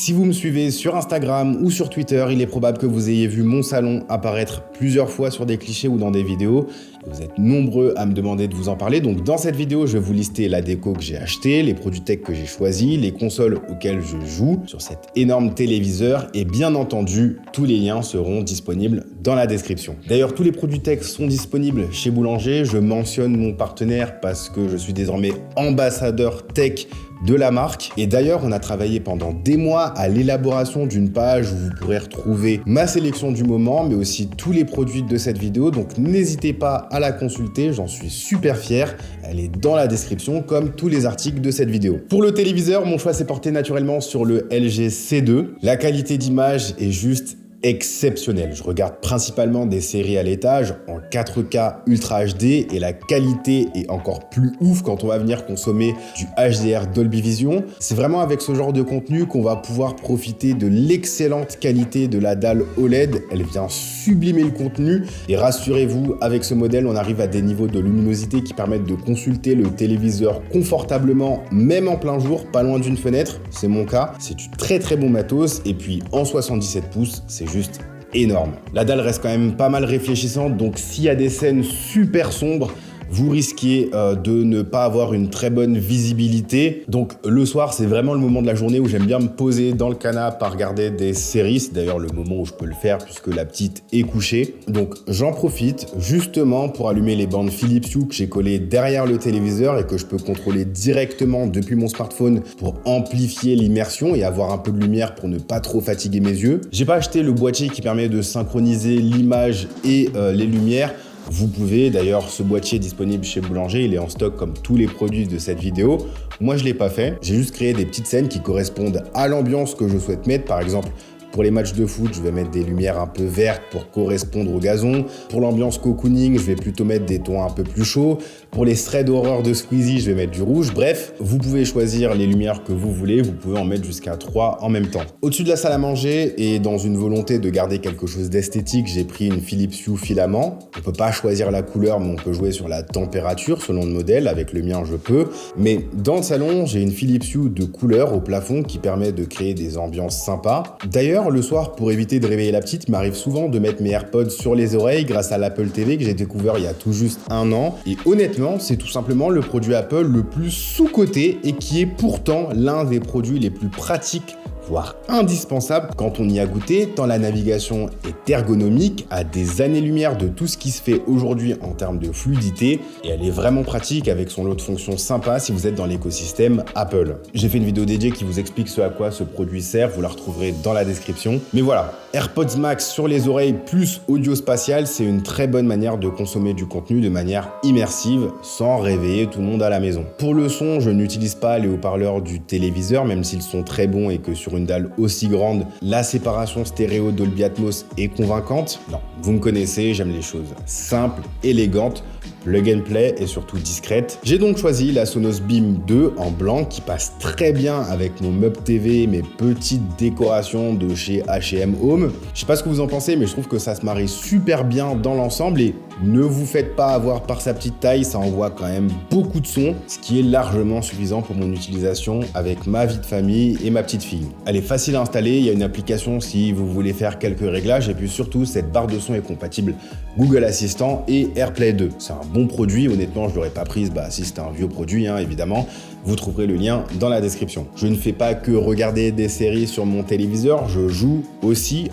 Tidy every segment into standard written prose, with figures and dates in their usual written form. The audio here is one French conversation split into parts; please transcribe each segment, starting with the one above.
Si vous me suivez sur Instagram ou sur Twitter, il est probable que vous ayez vu mon salon apparaître plusieurs fois sur des clichés ou dans des vidéos. Vous êtes nombreux à me demander de vous en parler, donc dans cette vidéo, je vais vous lister la déco que j'ai achetée, les produits tech que j'ai choisis, les consoles auxquelles je joue sur cet énorme téléviseur et bien entendu, tous les liens seront disponibles dans la description. D'ailleurs, tous les produits tech sont disponibles chez Boulanger. Je mentionne mon partenaire parce que je suis désormais ambassadeur tech de la marque. Et d'ailleurs, on a travaillé pendant des mois à l'élaboration d'une page où vous pourrez retrouver ma sélection du moment, mais aussi tous les produits de cette vidéo. Donc n'hésitez pas à la consulter, j'en suis super fier. Elle est dans la description, comme tous les articles de cette vidéo. Pour le téléviseur, mon choix s'est porté naturellement sur le LG C2. La qualité d'image est juste exceptionnel. Je regarde principalement des séries à l'étage en 4K Ultra HD et la qualité est encore plus ouf quand on va venir consommer du HDR Dolby Vision. C'est vraiment avec ce genre de contenu qu'on va pouvoir profiter de l'excellente qualité de la dalle OLED. Elle vient sublimer le contenu et rassurez-vous, avec ce modèle, on arrive à des niveaux de luminosité qui permettent de consulter le téléviseur confortablement, même en plein jour, pas loin d'une fenêtre. C'est mon cas. C'est du très bon matos et puis en 77 pouces, c'est juste énorme. La dalle reste quand même pas mal réfléchissante, donc s'il y a des scènes super sombres, vous risquez de ne pas avoir une très bonne visibilité. Donc le soir, c'est vraiment le moment de la journée où j'aime bien me poser dans le canapé à regarder des séries. C'est d'ailleurs le moment où je peux le faire puisque la petite est couchée. Donc j'en profite justement pour allumer les bandes Philips Hue que j'ai collées derrière le téléviseur et que je peux contrôler directement depuis mon smartphone pour amplifier l'immersion et avoir un peu de lumière pour ne pas trop fatiguer mes yeux. J'ai pas acheté le boîtier qui permet de synchroniser l'image et les lumières. Vous pouvez, d'ailleurs, ce boîtier est disponible chez Boulanger, il est en stock comme tous les produits de cette vidéo. Moi, je ne l'ai pas fait, j'ai juste créé des petites scènes qui correspondent à l'ambiance que je souhaite mettre. Par exemple, pour les matchs de foot, je vais mettre des lumières un peu vertes pour correspondre au gazon. Pour l'ambiance cocooning, je vais plutôt mettre des tons un peu plus chauds. Pour les threads horreur de Squeezie, je vais mettre du rouge. Bref, vous pouvez choisir les lumières que vous voulez. Vous pouvez en mettre jusqu'à 3 en même temps. Au-dessus de la salle à manger et dans une volonté de garder quelque chose d'esthétique, j'ai pris une Philips Hue filament. On peut pas choisir la couleur, mais on peut jouer sur la température selon le modèle. Avec le mien, je peux. Mais dans le salon, j'ai une Philips Hue de couleur au plafond qui permet de créer des ambiances sympas. D'ailleurs, le soir, pour éviter de réveiller la petite, il m'arrive souvent de mettre mes AirPods sur les oreilles grâce à l'Apple TV que j'ai découvert il y a tout juste 1 an. Et honnêtement, c'est tout simplement le produit Apple le plus sous-coté et qui est pourtant l'un des produits les plus pratiques, voire indispensable quand on y a goûté, tant la navigation est ergonomique, à des années-lumière de tout ce qui se fait aujourd'hui en termes de fluidité, et elle est vraiment pratique avec son lot de fonctions sympas si vous êtes dans l'écosystème Apple. J'ai fait une vidéo dédiée qui vous explique ce à quoi ce produit sert, vous la retrouverez dans la description. Mais voilà, AirPods Max sur les oreilles plus audio spatial, c'est une très bonne manière de consommer du contenu de manière immersive, sans réveiller tout le monde à la maison. Pour le son, je n'utilise pas les haut-parleurs du téléviseur, même s'ils sont très bons et que sur une dalle aussi grande, la séparation stéréo Dolby Atmos est convaincante. Non, vous me connaissez, j'aime les choses simples, élégantes, plug and play et surtout discrètes. J'ai donc choisi la Sonos Beam 2 en blanc qui passe très bien avec mon meuble TV et mes petites décorations de chez H&M Home. Je sais pas ce que vous en pensez, mais je trouve que ça se marie super bien dans l'ensemble et ne vous faites pas avoir par sa petite taille, ça envoie quand même beaucoup de son, ce qui est largement suffisant pour mon utilisation avec ma vie de famille et ma petite fille. Elle est facile à installer, il y a une application si vous voulez faire quelques réglages et puis surtout cette barre de son est compatible Google Assistant et AirPlay 2. C'est un bon produit, honnêtement je l'aurais pas prise si c'était un vieux produit évidemment. Vous trouverez le lien dans la description. Je ne fais pas que regarder des séries sur mon téléviseur, je joue aussi,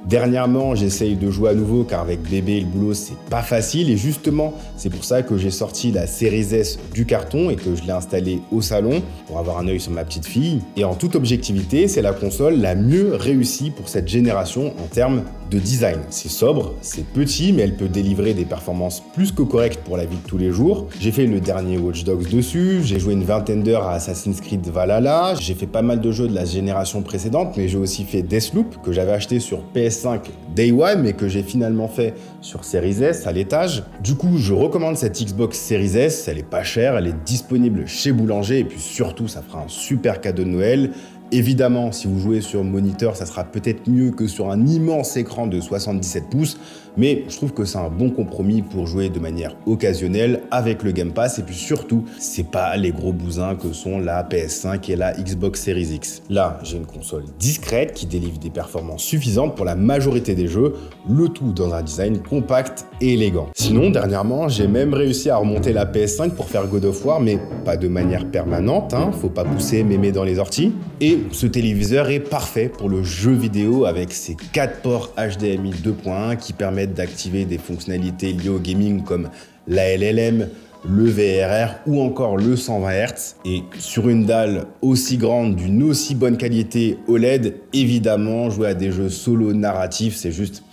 dernièrement, j'essaye de jouer à nouveau car avec bébé et le boulot, c'est pas facile et justement, c'est pour ça que j'ai sorti la Series S du carton et que je l'ai installée au salon pour avoir un œil sur ma petite fille. Et en toute objectivité, c'est la console la mieux réussie pour cette génération en termes de design. C'est sobre, c'est petit, mais elle peut délivrer des performances plus que correctes pour la vie de tous les jours. J'ai fait le dernier Watch Dogs dessus, j'ai joué une vingtaine d'heures à Assassin's Creed Valhalla, j'ai fait pas mal de jeux de la génération précédente, mais j'ai aussi fait Deathloop, que j'avais acheté sur PS5 Day One, mais que j'ai finalement fait sur Series S à l'étage. Du coup, je recommande cette Xbox Series S, elle est pas chère, elle est disponible chez Boulanger, et puis surtout, ça fera un super cadeau de Noël. Évidemment, si vous jouez sur moniteur, ça sera peut-être mieux que sur un immense écran de 77 pouces, mais je trouve que c'est un bon compromis pour jouer de manière occasionnelle avec le Game Pass et puis surtout, c'est pas les gros bousins que sont la PS5 et la Xbox Series X. Là, j'ai une console discrète qui délivre des performances suffisantes pour la majorité des jeux, le tout dans un design compact et élégant. Sinon, dernièrement, j'ai même réussi à remonter la PS5 pour faire God of War, mais pas de manière permanente, faut pas pousser mémé dans les orties. Et ce téléviseur est parfait pour le jeu vidéo avec ses 4 ports HDMI 2.1 qui permettent d'activer des fonctionnalités liées au gaming comme la LLM, le VRR ou encore le 120 Hz. Et sur une dalle aussi grande, d'une aussi bonne qualité OLED, évidemment, jouer à des jeux solo narratifs, c'est juste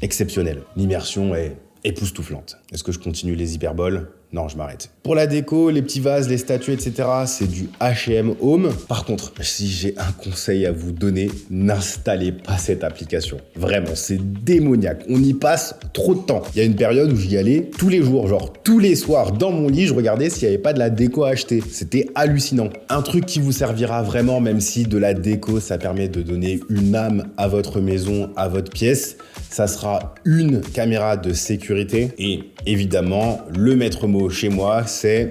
exceptionnel. L'immersion est époustouflante. Est-ce que je continue les hyperboles ? Non, je m'arrête. Pour la déco, les petits vases, les statues, etc., c'est du H&M Home. Par contre, si j'ai un conseil à vous donner, n'installez pas cette application. Vraiment, c'est démoniaque. On y passe trop de temps. Il y a une période où j'y allais tous les jours, genre tous les soirs dans mon lit, je regardais s'il n'y avait pas de la déco à acheter. C'était hallucinant. Un truc qui vous servira vraiment, même si de la déco, ça permet de donner une âme à votre maison, à votre pièce, ça sera une caméra de sécurité et évidemment, le maître mot chez moi, c'est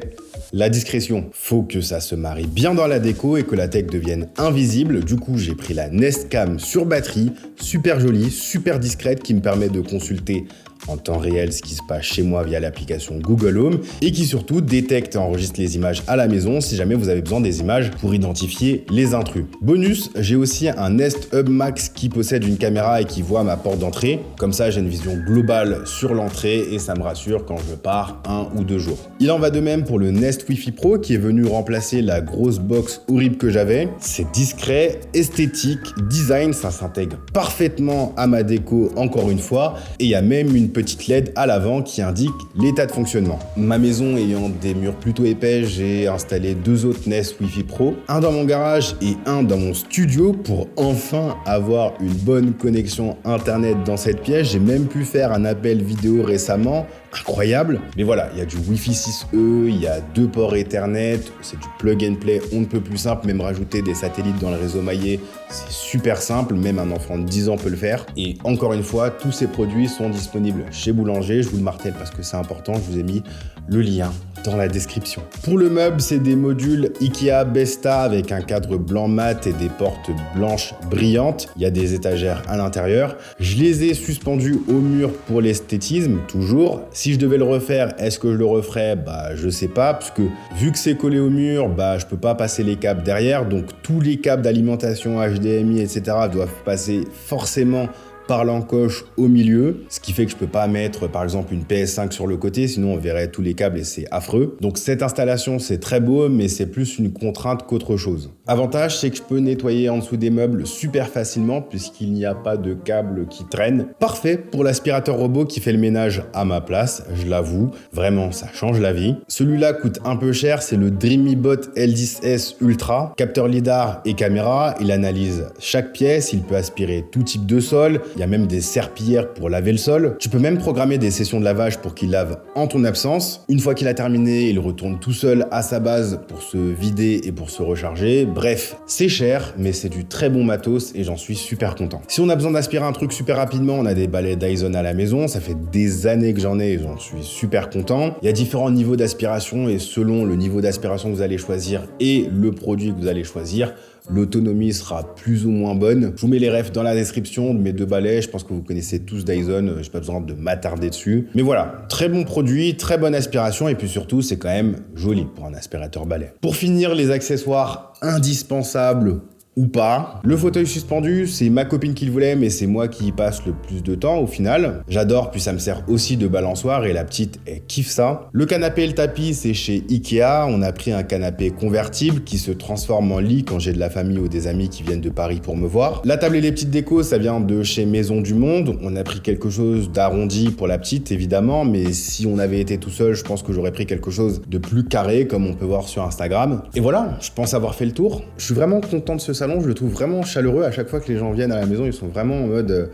la discrétion. Faut que ça se marie bien dans la déco et que la tech devienne invisible. Du coup, j'ai pris la Nest Cam sur batterie, super jolie, super discrète, qui me permet de consulter en temps réel ce qui se passe chez moi via l'application Google Home et qui surtout détecte et enregistre les images à la maison si jamais vous avez besoin des images pour identifier les intrus. Bonus, j'ai aussi un Nest Hub Max qui possède une caméra et qui voit ma porte d'entrée. Comme ça, j'ai une vision globale sur l'entrée et ça me rassure quand je pars 1 ou 2 jours. Il en va de même pour le Nest Wi-Fi Pro qui est venu remplacer la grosse box horrible que j'avais. C'est discret, esthétique, design, ça s'intègre parfaitement à ma déco encore une fois et il y a même une petite LED à l'avant qui indique l'état de fonctionnement. Ma maison ayant des murs plutôt épais, j'ai installé 2 autres Nest Wi-Fi Pro, un dans mon garage et un dans mon studio pour enfin avoir une bonne connexion internet dans cette pièce. J'ai même pu faire un appel vidéo récemment, incroyable. Mais voilà, il y a du Wi-Fi 6E, il y a 2 ports Ethernet, c'est du plug and play, on ne peut plus simple, même rajouter des satellites dans le réseau maillé, c'est super simple, même un enfant de 10 ans peut le faire. Et encore une fois, tous ces produits sont disponibles chez Boulanger, je vous le martèle parce que c'est important, je vous ai mis le lien dans la description. Pour le meuble, c'est des modules Ikea Besta avec un cadre blanc mat et des portes blanches brillantes. Il y a des étagères à l'intérieur. Je les ai suspendus au mur pour l'esthétisme, toujours. Si je devais le refaire, est-ce que je le referais ? Je sais pas, parce que vu que c'est collé au mur, je peux pas passer les câbles derrière. Donc tous les câbles d'alimentation HDMI, etc. doivent passer forcément par l'encoche au milieu, ce qui fait que je peux pas mettre par exemple une PS5 sur le côté, sinon on verrait tous les câbles et c'est affreux. Donc cette installation c'est très beau, mais c'est plus une contrainte qu'autre chose. Avantage, c'est que je peux nettoyer en dessous des meubles super facilement puisqu'il n'y a pas de câbles qui traînent. Parfait pour l'aspirateur robot qui fait le ménage à ma place, je l'avoue, vraiment ça change la vie. Celui-là coûte un peu cher, c'est le DreamyBot L10S Ultra, capteur lidar et caméra, il analyse chaque pièce, il peut aspirer tout type de sol. Il y a même des serpillières pour laver le sol. Tu peux même programmer des sessions de lavage pour qu'il lave en ton absence. Une fois qu'il a terminé, il retourne tout seul à sa base pour se vider et pour se recharger. Bref, c'est cher, mais c'est du très bon matos et j'en suis super content. Si on a besoin d'aspirer un truc super rapidement, on a des balais Dyson à la maison. Ça fait des années que j'en ai et j'en suis super content. Il y a différents niveaux d'aspiration et selon le niveau d'aspiration que vous allez choisir et le produit que vous allez choisir, l'autonomie sera plus ou moins bonne. Je vous mets les refs dans la description de mes 2 balais. Je pense que vous connaissez tous Dyson. J'ai pas besoin de m'attarder dessus. Mais voilà, très bon produit, très bonne aspiration. Et puis surtout, c'est quand même joli pour un aspirateur balai. Pour finir, les accessoires indispensables ou pas. Le fauteuil suspendu, c'est ma copine qui le voulait, mais c'est moi qui y passe le plus de temps au final. J'adore, puis ça me sert aussi de balançoire et la petite, elle kiffe ça. Le canapé et le tapis, c'est chez Ikea. On a pris un canapé convertible qui se transforme en lit quand j'ai de la famille ou des amis qui viennent de Paris pour me voir. La table et les petites décos, ça vient de chez Maison du Monde. On a pris quelque chose d'arrondi pour la petite, évidemment, mais si on avait été tout seul, je pense que j'aurais pris quelque chose de plus carré, comme on peut voir sur Instagram. Et voilà, je pense avoir fait le tour. Je suis vraiment content de ce salon. Je le trouve vraiment chaleureux à chaque fois que les gens viennent à la maison, ils sont vraiment en mode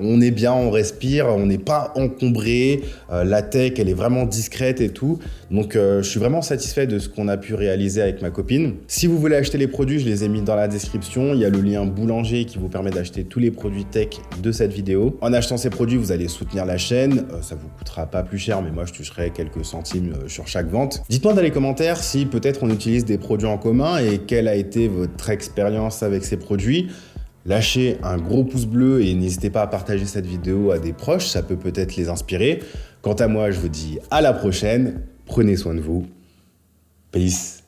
on est bien, on respire, on n'est pas encombré, la tech elle est vraiment discrète et tout. Donc je suis vraiment satisfait de ce qu'on a pu réaliser avec ma copine. Si vous voulez acheter les produits, je les ai mis dans la description. Il y a le lien boulanger qui vous permet d'acheter tous les produits tech de cette vidéo. En achetant ces produits, vous allez soutenir la chaîne. Ça vous coûtera pas plus cher, mais moi je toucherai quelques centimes sur chaque vente. Dites-moi dans les commentaires si peut-être on utilise des produits en commun et quelle a été votre expérience avec ces produits. Lâchez un gros pouce bleu et n'hésitez pas à partager cette vidéo à des proches, ça peut peut-être les inspirer. Quant à moi, je vous dis à la prochaine, prenez soin de vous. Peace.